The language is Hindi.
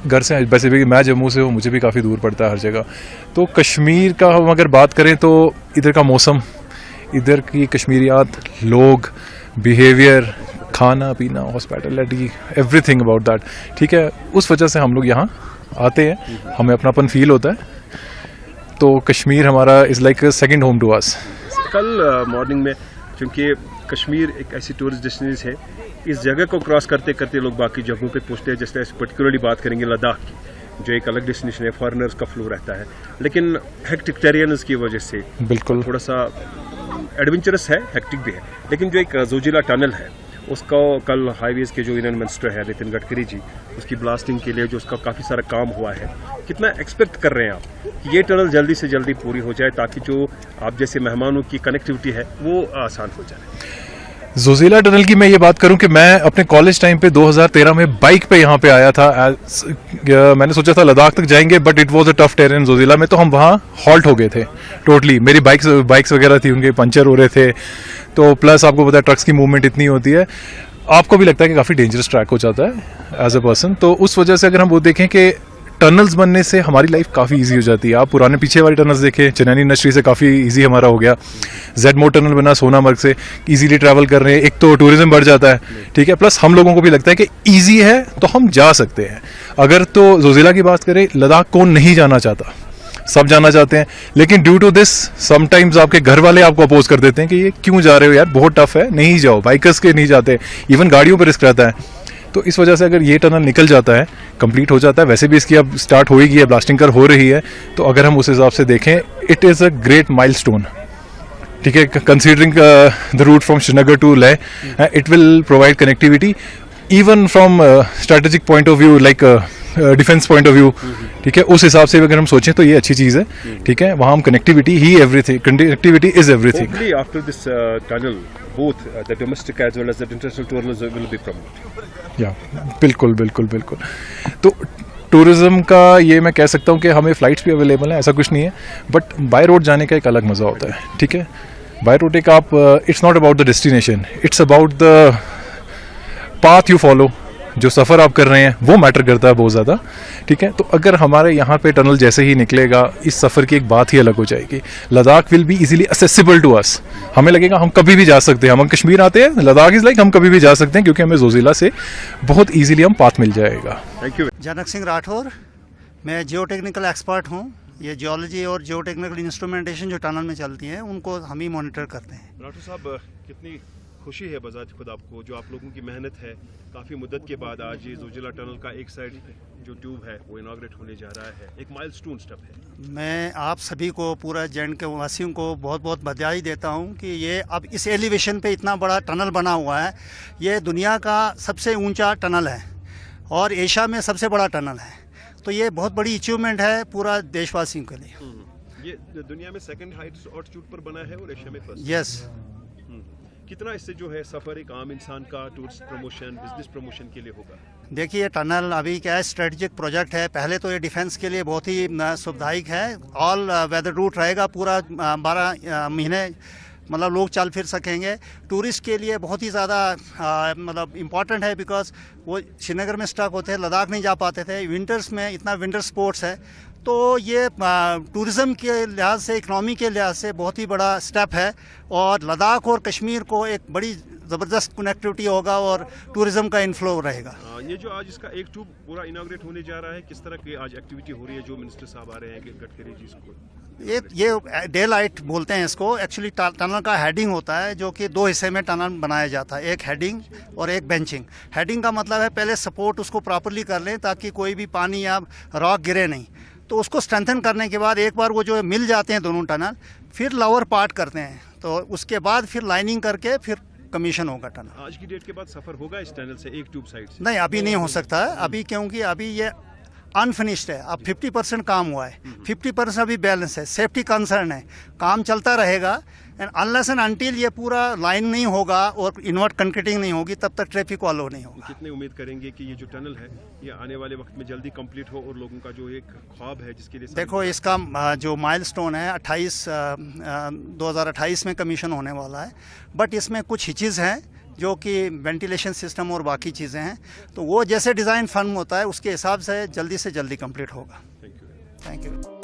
घर से, वैसे भी मैं जम्मू से हूँ, मुझे भी काफ़ी दूर पड़ता है हर जगह। तो कश्मीर का हम अगर बात करें तो इधर का मौसम, इधर की कश्मीरियात, लोग, बिहेवियर, खाना पीना, हॉस्पिटैलिटी, एवरीथिंग अबाउट दैट, ठीक है, उस वजह से हम लोग यहाँ आते हैं, हमें अपनापन फील होता है। तो कश्मीर हमारा is like second home to us. कल मॉर्निंग में, क्योंकि कश्मीर एक ऐसी टूरिस्ट डेस्टिनेशन है, इस जगह को क्रॉस करते करते लोग बाकी जगहों पे पहुंचते हैं। जैसे पर्टिकुलरली बात करेंगे लद्दाख की, जो एक अलग डेस्टिनेशन है, फॉरेनर्स का फ्लो रहता है, लेकिन हेक्टिक टेरियंस की वजह से बिल्कुल थोड़ा सा एडवेंचरस है, हेक्टिक भी है। लेकिन जो एक जोजिला टनल है, उसका कल हाईवेज के जो यूनियन मिनिस्टर है नितिन गडकरी जी, उसकी ब्लास्टिंग के लिए जो उसका काफ़ी सारा काम हुआ है, कितना एक्सपेक्ट कर रहे हैं आप कि ये टनल जल्दी से जल्दी पूरी हो जाए, ताकि जो आप जैसे मेहमानों की कनेक्टिविटी है वो आसान हो जाए? जोजिला टनल की मैं ये बात करूं कि मैं अपने कॉलेज टाइम पे 2013 में बाइक पे यहाँ पे आया था। मैंने सोचा था लद्दाख तक जाएंगे, but it was a tough terrain Zoji La में, तो हम वहाँ हॉल्ट हो गए थे टोटली। मेरी बाइक्स वगैरह थी, उनके पंचर हो रहे थे। तो प्लस आपको पता है ट्रक्स की मूवमेंट इतनी होती है, आपको भी लगता है कि काफ़ी डेंजरस ट्रैक हो जाता है एज अ पर्सन। तो उस वजह से अगर हम वो देखें कि टनल्स बनने से हमारी लाइफ काफ़ी इजी हो जाती है। आप पुराने पीछे वाली टनल्स देखें, चनैनी इंडस्ट्री से काफ़ी इजी हमारा हो गया। जेड मोड टनल बना सोनामर्ग से, इजीली ट्रैवल कर रहे हैं, एक तो टूरिज्म बढ़ जाता है, ठीक है, प्लस हम लोगों को भी लगता है कि इजी है तो हम जा सकते हैं। अगर तो जोजिला की बात करें, लद्दाख कौन नहीं जाना चाहता, सब जाना चाहते हैं, लेकिन ड्यू टू दिस समटाइम्स आपके घर वाले आपको अपोज कर देते हैं कि ये क्यों जा रहे हो यार, बहुत टफ है, नहीं जाओ। बाइकर्स के नहीं जाते, इवन गाड़ियों पर रिस्क रहता है। तो इस वजह से अगर ये टनल निकल जाता है, कंप्लीट हो जाता है, वैसे भी इसकी अब स्टार्ट हो ही गई है, ब्लास्टिंग कर हो रही है, तो अगर हम उस हिसाब से देखें, it is a great milestone, ठीक है, considering the route from Srinagar to Leh, it will provide connectivity even from strategic point of view, like defence point of view, ठीक है, उस हिसाब से अगर हम सोचें तो ये अच्छी चीज़ है, ठीक है। वहाँ हम connectivity he everything, connectivity is everything. Hopefully after this tunnel, both the domestic as well as the international tourism will be promoted. या बिल्कुल बिल्कुल बिल्कुल। तो टूरिज्म का ये मैं कह सकता हूँ कि हमें फ़्लाइट्स भी अवेलेबल हैं, ऐसा कुछ नहीं है, बट बाय रोड जाने का एक अलग मज़ा होता है, ठीक है। बाय रोड एक आप, it's not about the destination, it's about the path you follow. जो सफ़र आप कर रहे हैं वो मैटर करता है बहुत ज़्यादा, ठीक है। तो अगर हमारे यहाँ पे टनल जैसे ही निकलेगा, इस सफ़र की एक बात ही अलग हो जाएगी। Ladakh will be easily accessible to us, हमें लगेगा हम कभी भी जा सकते हैं। हम कश्मीर आते हैं, लद्दाख इज़ लाइक हम कभी भी जा सकते हैं, क्योंकि हमें जोजिला से बहुत ईजिली हम पाथ मिल जाएगा। Thank you. जनक सिंह राठौर, मैं जियो टेक्निकल एक्सपर्ट हूँ। ये जियोलॉजी और जियो टेक्निकल इंस्ट्रूमेंटेशन जो टनल में चलती हैं, उनको हम ही मॉनिटर करते हैं। राठौर साहब, कितनी खुशी है बजात खुद आपको, जो आप लोगों की मेहनत है, काफ़ी मुद्दत के बाद आज ये जोजिला टनल का एक साइड जो ट्यूब है वो इनाग्रेट होने जा रहा है, एक माइलस्टोन स्टेप है। मैं आप सभी को, पूरा जैन के वासियों को बहुत बहुत बधाई देता हूं कि ये अब इस एलिवेशन पे इतना बड़ा टनल बना हुआ है। ये दुनिया का सबसे ऊंचा टनल है और एशिया में सबसे बड़ा टनल है, तो ये बहुत बड़ी अचीवमेंट है पूरा देशवासियों के लिए। ये दुनिया में सेकंड हाइट ऑल्टीट्यूड पर बना है और एशिया में फर्स्ट। यस। कितना इससे जो है सफ़र एक आम इंसान का टूरिस्ट प्रमोशन, बिजनेस प्रमोशन के लिए होगा? देखिए, टनल अभी क्या है, स्ट्रेटजिक प्रोजेक्ट है। पहले तो ये डिफेंस के लिए बहुत ही सुविधायक है। ऑल वेदर रूट रहेगा, पूरा 12 महीने मतलब लोग चल फिर सकेंगे। टूरिस्ट के लिए बहुत ही ज़्यादा मतलब इम्पॉर्टेंट है, बिकॉज वो श्रीनगर में स्टक होते हैं, लद्दाख नहीं जा पाते थे। विंटर्स में इतना विंटर स्पोर्ट्स है, तो ये टूरिज़्म के लिहाज से, इकनॉमी के लिहाज से बहुत ही बड़ा स्टेप है, और लद्दाख और कश्मीर को एक बड़ी ज़बरदस्त कनेक्टिविटी होगा और टूरिज़्म का इनफ्लो रहेगा। ये जो आज इसका एक ट्यूब पूरा इनाग्रेट होने जा रहा है, किस तरह की आज एक्टिविटी हो रही है? जो मिनिस्टर साहब आ रहे हैं गडकरी जी, इसको ये डे लाइट बोलते हैं इसको। एक्चुअली टनल का हेडिंग होता है, जो कि 2 हिस्से में टनल बनाया जाता है, एक हेडिंग और एक बेंचिंग। हेडिंग का मतलब है पहले सपोर्ट उसको प्रॉपरली कर लें, ताकि कोई भी पानी या रॉक गिरे नहीं। तो उसको स्ट्रेंथन करने के बाद एक बार वो जो मिल जाते हैं दोनों टनल, फिर लोअर पार्ट करते हैं, तो उसके बाद फिर लाइनिंग करके फिर कमीशन होगा टनल। आज की डेट के बाद सफ़र होगा इस टनल से एक ट्यूब साइड से? नहीं, अभी नहीं हो सकता है अभी, क्योंकि अभी ये अनफिनिश्ड है। अब 50% काम हुआ है, 50% अभी बैलेंस है। सेफ्टी कंसर्न है, काम चलता रहेगा, एंड अनलेस एंड अनटिल ये पूरा लाइन नहीं होगा और इन्वर्ट कंक्रीटिंग नहीं होगी, तब तक ट्रैफिक को अलो नहीं होगा। कितने उम्मीद करेंगे कि ये जो टनल है ये आने वाले वक्त में जल्दी कंप्लीट हो, और लोगों का जो एक ख्वाब है जिसके लिए देखो, इसका जो माइलस्टोन है 2028 में कमीशन होने वाला है, बट इसमें कुछ हिचेस हैं जो कि वेंटिलेशन सिस्टम और बाकी चीज़ें हैं। तो वो जैसे डिज़ाइन फर्म होता है उसके हिसाब से जल्दी कंप्लीट होगा। Thank you. Thank you.